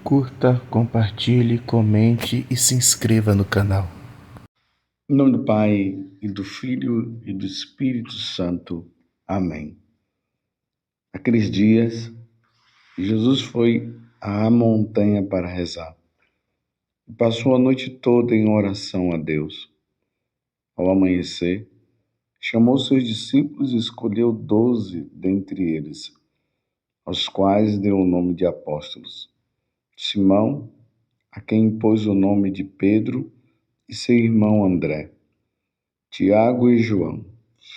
Curta, compartilhe, comente e se inscreva no canal. Em nome do Pai, e do Filho, e do Espírito Santo. Amém. Naqueles dias, Jesus foi à montanha para rezar e passou a noite toda em oração a Deus. Ao amanhecer, chamou seus discípulos e escolheu 12 dentre eles, aos quais deu o nome de apóstolos. Simão, a quem impôs o nome de Pedro, e seu irmão André, Tiago e João,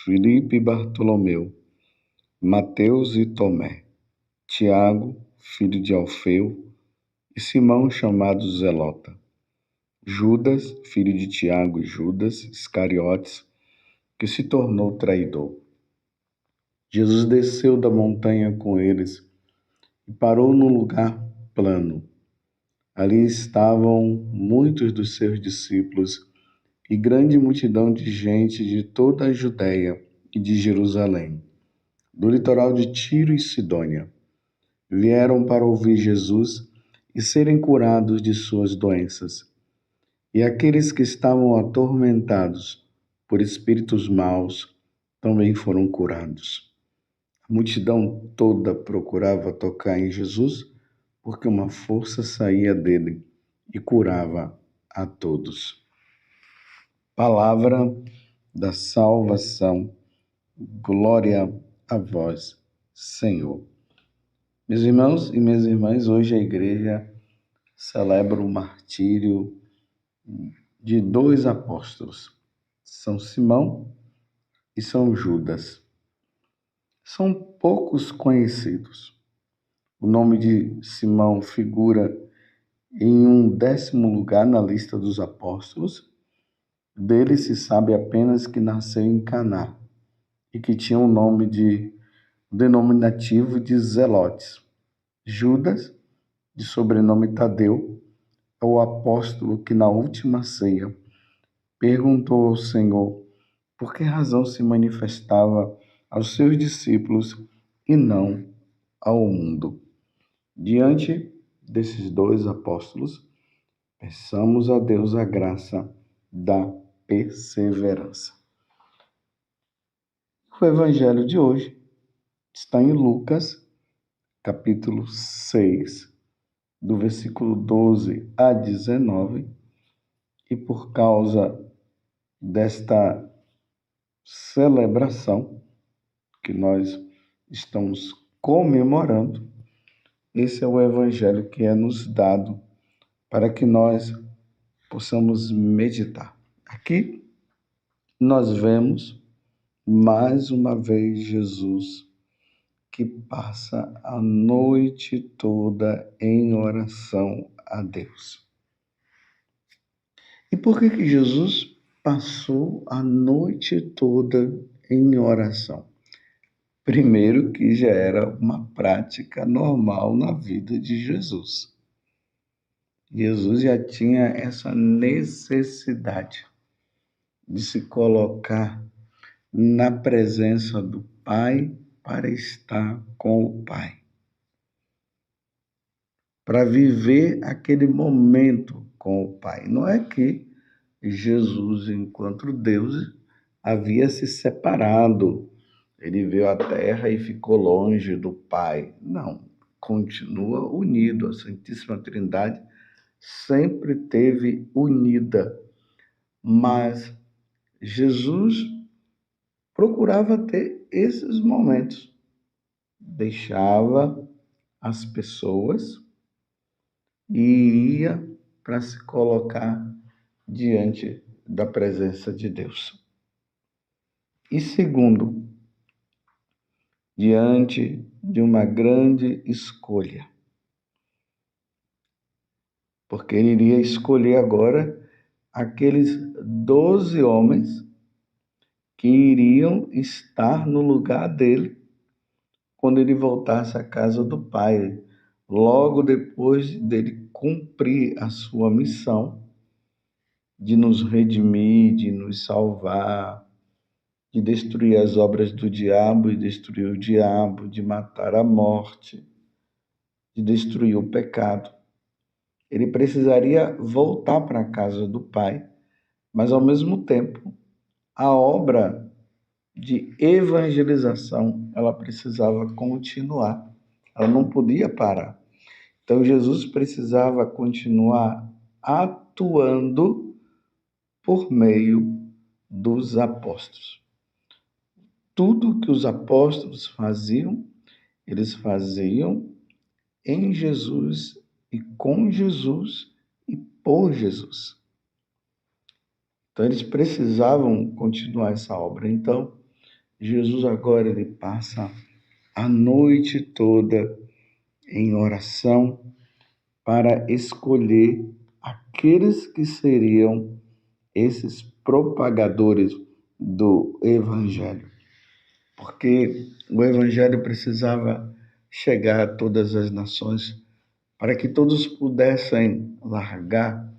Filipe e Bartolomeu, Mateus e Tomé, Tiago, filho de Alfeu, e Simão, chamado Zelota, Judas, filho de Tiago e Judas Iscariotes, que se tornou traidor. Jesus desceu da montanha com eles e parou num lugar plano. Ali estavam muitos dos seus discípulos e grande multidão de gente de toda a Judéia e de Jerusalém, do litoral de Tiro e Sidônia. Vieram para ouvir Jesus e serem curados de suas doenças. E aqueles que estavam atormentados por espíritos maus também foram curados. A multidão toda procurava tocar em Jesus, porque uma força saía dele e curava a todos. Palavra da salvação. Glória a vós, Senhor. Meus irmãos e minhas irmãs, hoje a igreja celebra o martírio de 2 apóstolos, São Simão e São Judas. São poucos conhecidos. O nome de Simão figura em um 10º lugar na lista dos apóstolos. Dele se sabe apenas que nasceu em Caná e que tinha o nome denominativo de Zelotes. Judas, de sobrenome Tadeu, é o apóstolo que na última ceia perguntou ao Senhor por que razão se manifestava aos seus discípulos e não ao mundo. Diante desses 2 apóstolos, peçamos a Deus a graça da perseverança. O evangelho de hoje está em Lucas, capítulo 6, do versículo 12 a 19, e por causa desta celebração que nós estamos comemorando, esse é o evangelho que é nos dado para que nós possamos meditar. Aqui nós vemos mais uma vez Jesus que passa a noite toda em oração a Deus. E por que Jesus passou a noite toda em oração? Primeiro, que já era uma prática normal na vida de Jesus. Jesus já tinha essa necessidade de se colocar na presença do Pai para estar com o Pai, para viver aquele momento com o Pai. Não é que Jesus, enquanto Deus, havia se separado, ele veio à Terra e ficou longe do Pai. Não, continua unido. A Santíssima Trindade sempre esteve unida, mas Jesus procurava ter esses momentos, deixava as pessoas e ia para se colocar diante da presença de Deus. E segundo, diante de uma grande escolha, porque ele iria escolher agora aqueles 12 homens que iriam estar no lugar dele quando ele voltasse à casa do Pai, logo depois dele cumprir a sua missão de nos redimir, de nos salvar, de destruir as obras do diabo e destruir o diabo, de matar a morte, de destruir o pecado. Ele precisaria voltar para a casa do Pai, mas ao mesmo tempo, a obra de evangelização, ela precisava continuar. Ela não podia parar. Então Jesus precisava continuar atuando por meio dos apóstolos. Tudo que os apóstolos faziam, eles faziam em Jesus e com Jesus e por Jesus. Então eles precisavam continuar essa obra. Então Jesus agora ele passa a noite toda em oração para escolher aqueles que seriam esses propagadores do Evangelho. Porque o Evangelho precisava chegar a todas as nações para que todos pudessem largar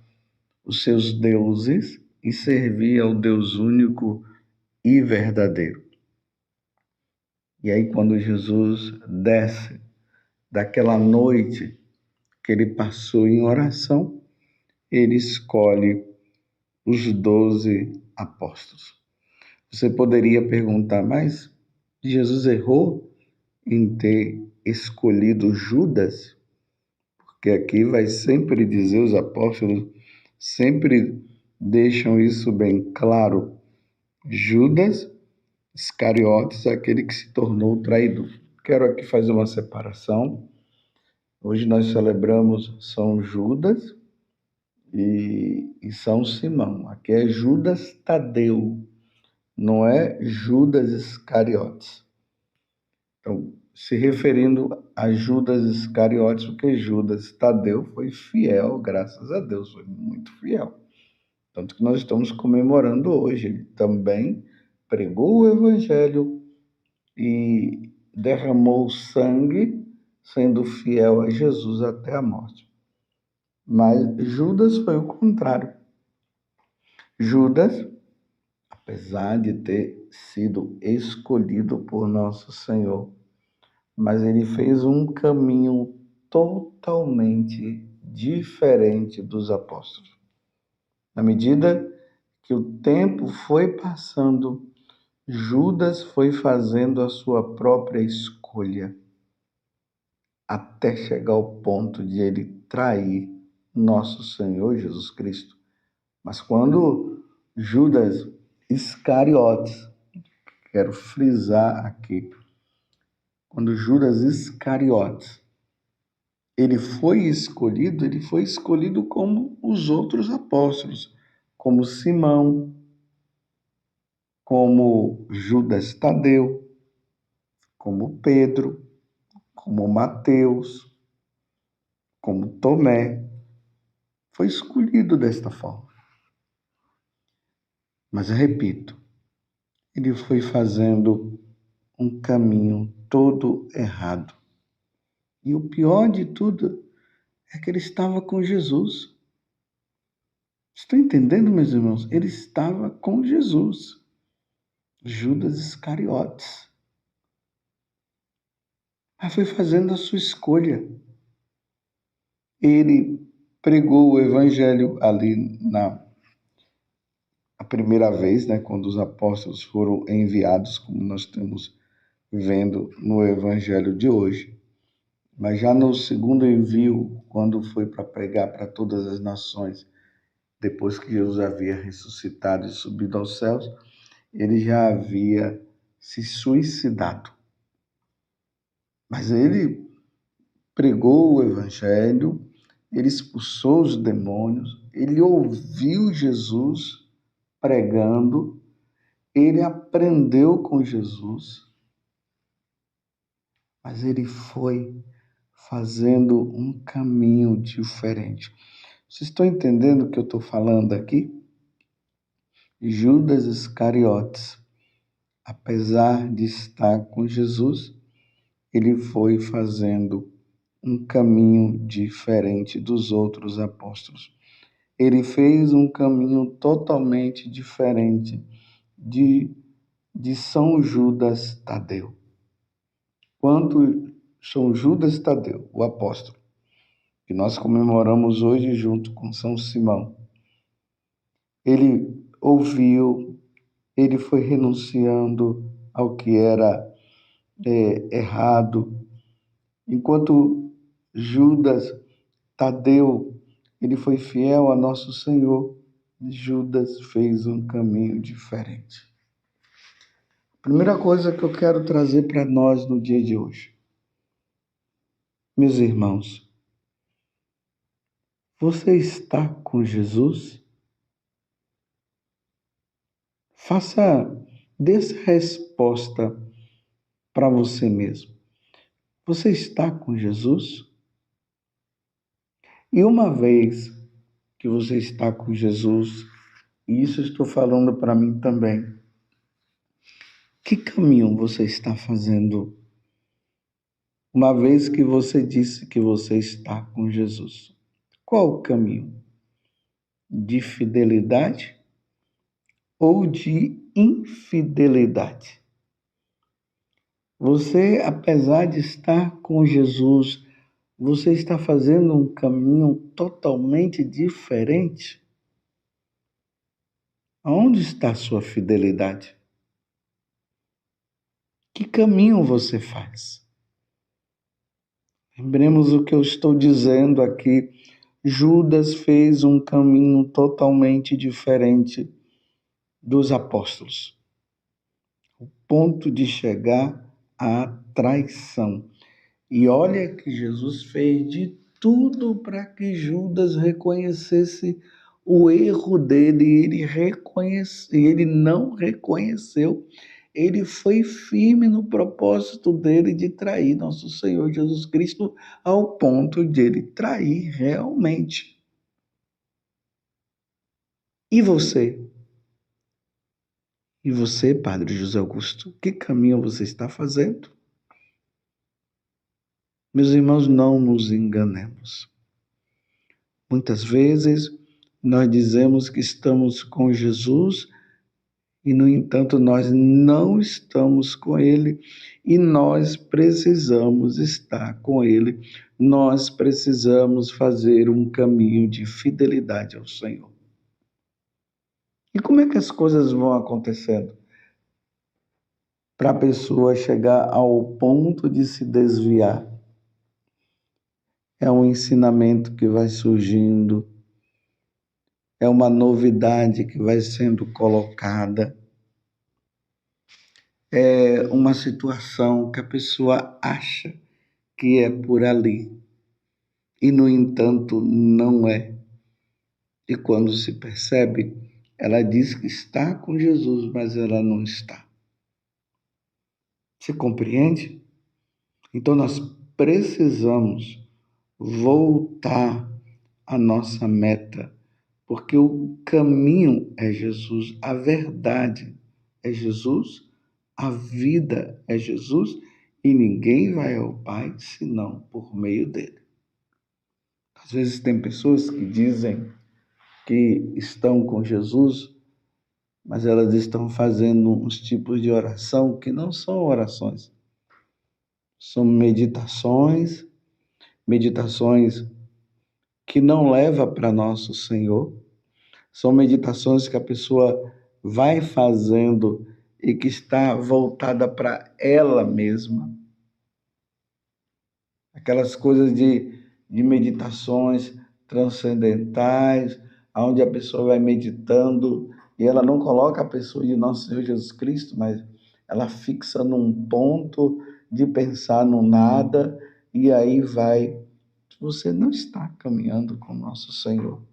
os seus deuses e servir ao Deus único e verdadeiro. E aí, quando Jesus desce daquela noite que ele passou em oração, ele escolhe os 12 apóstolos. Você poderia perguntar, mas Jesus errou em ter escolhido Judas? Porque aqui vai sempre dizer, os apóstolos sempre deixam isso bem claro. Judas Iscariotes, aquele que se tornou o traidor. Quero aqui fazer uma separação. Hoje nós celebramos São Judas e São Simão. Aqui é Judas Tadeu, não é Judas Iscariotes. Então, se referindo a Judas Iscariotes, porque Judas Tadeu foi fiel, graças a Deus, foi muito fiel. Tanto que nós estamos comemorando hoje. Ele também pregou o Evangelho e derramou sangue, sendo fiel a Jesus até a morte. Mas Judas foi o contrário. Judas, apesar de ter sido escolhido por nosso Senhor, mas ele fez um caminho totalmente diferente dos apóstolos. Na medida que o tempo foi passando, Judas foi fazendo a sua própria escolha, até chegar ao ponto de ele trair nosso Senhor Jesus Cristo. Mas quando Judas Iscariotes, quero frisar aqui, quando Judas Iscariotes, ele foi escolhido como os outros apóstolos, como Simão, como Judas Tadeu, como Pedro, como Mateus, como Tomé. Foi escolhido desta forma. Mas eu repito, ele foi fazendo um caminho todo errado. E o pior de tudo é que ele estava com Jesus. Estão entendendo, meus irmãos? Ele estava com Jesus. Judas Iscariotes. Mas foi fazendo a sua escolha. Ele pregou o evangelho ali a primeira vez, né, quando os apóstolos foram enviados, como nós estamos vendo no evangelho de hoje. Mas já no segundo envio, quando foi para pregar para todas as nações, depois que Jesus havia ressuscitado e subido aos céus, ele já havia se suicidado. Mas ele pregou o evangelho, ele expulsou os demônios, ele ouviu Jesus pregando, ele aprendeu com Jesus, mas ele foi fazendo um caminho diferente. Vocês estão entendendo o que eu estou falando aqui? Judas Iscariotes, apesar de estar com Jesus, ele foi fazendo um caminho diferente dos outros apóstolos. Ele fez um caminho totalmente diferente de São Judas Tadeu. Quando São Judas Tadeu, o apóstolo, que nós comemoramos hoje junto com São Simão. Ele ouviu, ele foi renunciando ao que era errado, enquanto Judas Tadeu, ele foi fiel a nosso Senhor. Judas fez um caminho diferente. Primeira coisa que eu quero trazer para nós no dia de hoje. Meus irmãos, você está com Jesus? Dê essa resposta para você mesmo. Você está com Jesus? E uma vez que você está com Jesus, e isso estou falando para mim também, que caminho você está fazendo? Uma vez que você disse que você está com Jesus, qual o caminho? De fidelidade ou de infidelidade? Você, apesar de estar com Jesus, você está fazendo um caminho totalmente diferente? Aonde está a sua fidelidade? Que caminho você faz? Lembremos o que eu estou dizendo aqui. Judas fez um caminho totalmente diferente dos apóstolos, o ponto de chegar à traição. E olha que Jesus fez de tudo para que Judas reconhecesse o erro dele. Ele não reconheceu. Ele foi firme no propósito dele de trair nosso Senhor Jesus Cristo ao ponto de ele trair realmente. E você? E você, Padre José Augusto, que caminho você está fazendo? Meus irmãos, não nos enganemos. Muitas vezes nós dizemos que estamos com Jesus e, no entanto, nós não estamos com Ele e nós precisamos estar com Ele. Nós precisamos fazer um caminho de fidelidade ao Senhor. E como é que as coisas vão acontecendo? Para a pessoa chegar ao ponto de se desviar. É um ensinamento que vai surgindo, é uma novidade que vai sendo colocada, é uma situação que a pessoa acha que é por ali e, no entanto, não é. E quando se percebe, ela diz que está com Jesus, mas ela não está. Você compreende? Então nós precisamos voltar à nossa meta, porque o caminho é Jesus, a verdade é Jesus, a vida é Jesus e ninguém vai ao Pai senão por meio dele. Às vezes tem pessoas que dizem que estão com Jesus, mas elas estão fazendo uns tipos de oração que não são orações. São meditações que não levam para nosso Senhor. São meditações que a pessoa vai fazendo e que está voltada para ela mesma. Aquelas coisas de meditações transcendentais, onde a pessoa vai meditando e ela não coloca a pessoa de nosso Senhor Jesus Cristo, mas ela fixa num ponto de pensar no nada e aí vai. Você não está caminhando com nosso Senhor.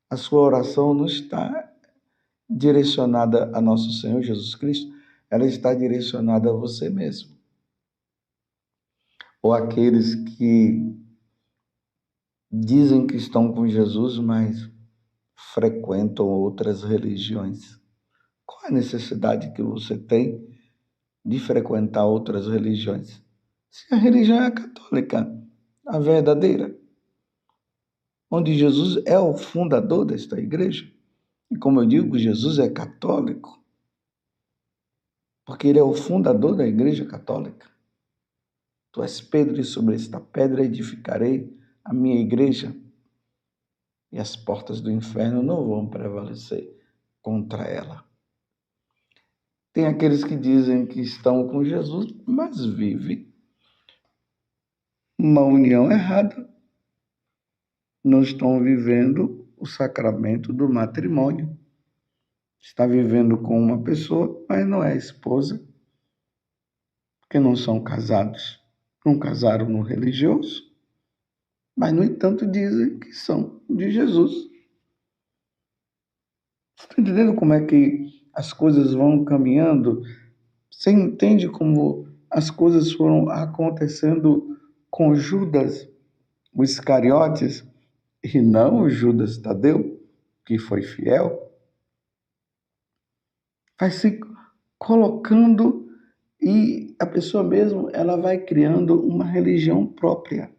A sua oração não está direcionada a nosso Senhor Jesus Cristo, ela está direcionada a você mesmo. Ou aqueles que dizem que estão com Jesus, mas frequentam outras religiões. Qual a necessidade que você tem de frequentar outras religiões? Se a religião é a católica, a verdadeira, onde Jesus é o fundador desta igreja. E como eu digo, Jesus é católico, porque ele é o fundador da igreja católica. Tu és Pedro e sobre esta pedra edificarei a minha igreja e as portas do inferno não vão prevalecer contra ela. Tem aqueles que dizem que estão com Jesus, mas vivem uma união errada. Não estão vivendo o sacramento do matrimônio. Está vivendo com uma pessoa, mas não é esposa, porque não são casados. Não casaram no religioso, mas, no entanto, dizem que são de Jesus. Você está entendendo como é que as coisas vão caminhando? Você entende como as coisas foram acontecendo com Judas, o Iscariotes, e não o Judas Tadeu, que foi fiel? Vai se colocando e a pessoa mesmo ela vai criando uma religião própria,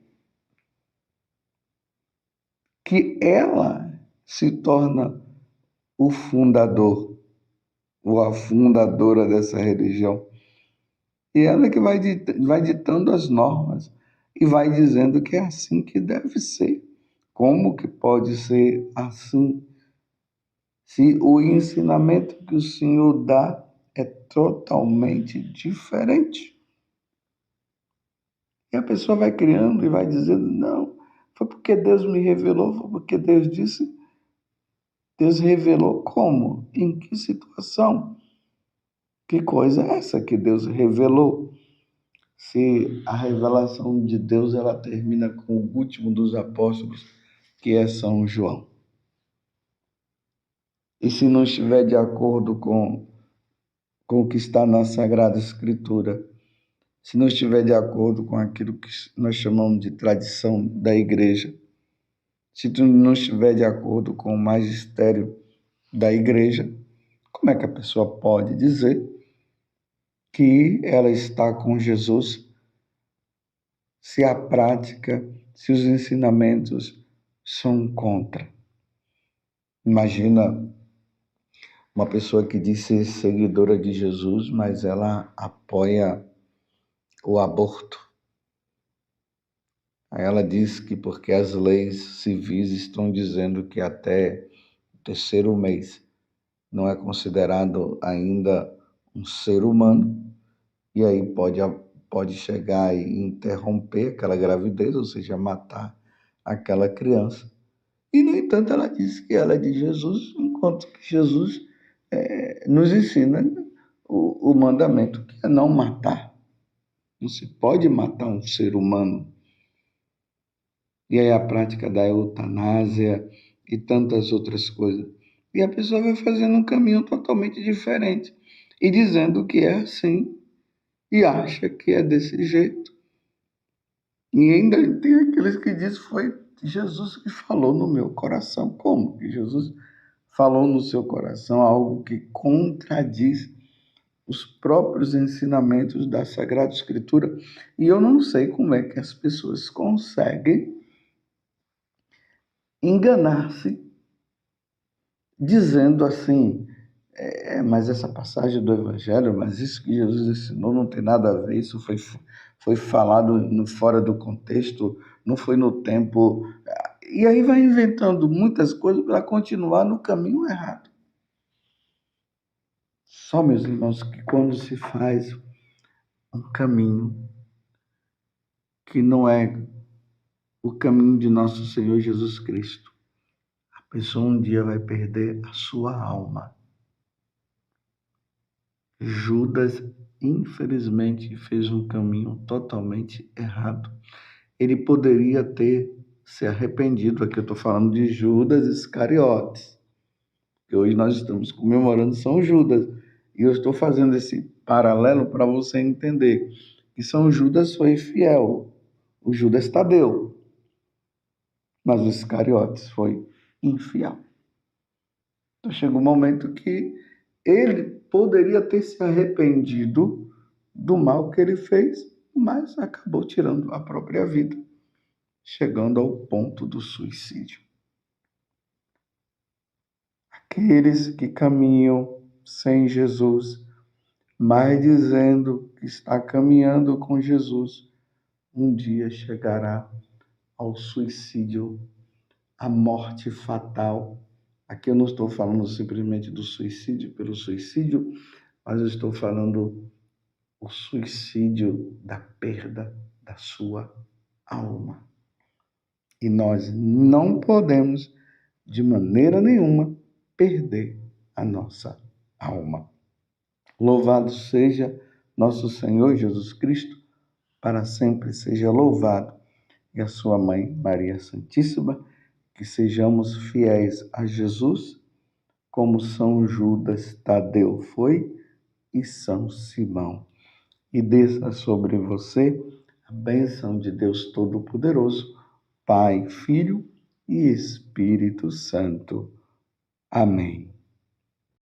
que ela se torna o fundador ou a fundadora dessa religião. E ela que vai ditando as normas e vai dizendo que é assim que deve ser. Como que pode ser assim? Se o ensinamento que o Senhor dá é totalmente diferente. E a pessoa vai criando e vai dizendo, não, foi porque Deus me revelou, foi porque Deus disse. Deus revelou como? Em que situação? Que coisa é essa que Deus revelou? Se a revelação de Deus ela termina com o último dos apóstolos, que é São João. E se não estiver de acordo com o que está na Sagrada Escritura, se não estiver de acordo com aquilo que nós chamamos de tradição da igreja, se tu não estiver de acordo com o magistério da igreja, como é que a pessoa pode dizer que ela está com Jesus se a prática, se os ensinamentos são contra? Imagina uma pessoa que diz ser seguidora de Jesus, mas ela apoia o aborto. Aí ela diz que porque as leis civis estão dizendo que até o terceiro mês não é considerado ainda um ser humano, e aí pode chegar e interromper aquela gravidez, ou seja, matar aquela criança. E, no entanto, ela diz que ela é de Jesus, enquanto que Jesus nos ensina o mandamento, que é não matar. Não se pode matar um ser humano. E aí a prática da eutanásia e tantas outras coisas. E a pessoa vai fazendo um caminho totalmente diferente e dizendo que é assim e acha que é desse jeito. E ainda tem aqueles que dizem que foi Jesus que falou no meu coração. Como que Jesus falou no seu coração algo que contradiz os próprios ensinamentos da Sagrada Escritura? E eu não sei como é que as pessoas conseguem enganar-se dizendo assim, mas essa passagem do Evangelho, mas isso que Jesus ensinou não tem nada a ver, isso foi falado fora do contexto, não foi no tempo. E aí vai inventando muitas coisas para continuar no caminho errado. Só, meus irmãos, que quando se faz um caminho que não é o caminho de nosso Senhor Jesus Cristo, a pessoa um dia vai perder a sua alma. Judas, infelizmente, fez um caminho totalmente errado. Ele poderia ter se arrependido. Aqui eu estou falando de Judas Iscariotes, que hoje nós estamos comemorando São Judas. E eu estou fazendo esse paralelo para você entender que São Judas foi fiel, o Judas Tadeu, mas o Iscariotes foi infiel. Então chega um momento que ele poderia ter se arrependido do mal que ele fez, mas acabou tirando a própria vida, chegando ao ponto do suicídio. Aqueles que caminham sem Jesus, mas dizendo que está caminhando com Jesus, um dia chegará ao suicídio, à morte fatal. Aqui eu não estou falando simplesmente do suicídio pelo suicídio, mas eu estou falando o suicídio da perda da sua alma. E nós não podemos, de maneira nenhuma, perder a nossa alma. Louvado seja nosso Senhor Jesus Cristo, para sempre seja louvado. E a sua mãe, Maria Santíssima, que sejamos fiéis a Jesus, como São Judas Tadeu foi e São Simão. E desça sobre você a bênção de Deus Todo-Poderoso, Pai, Filho e Espírito Santo. Amém.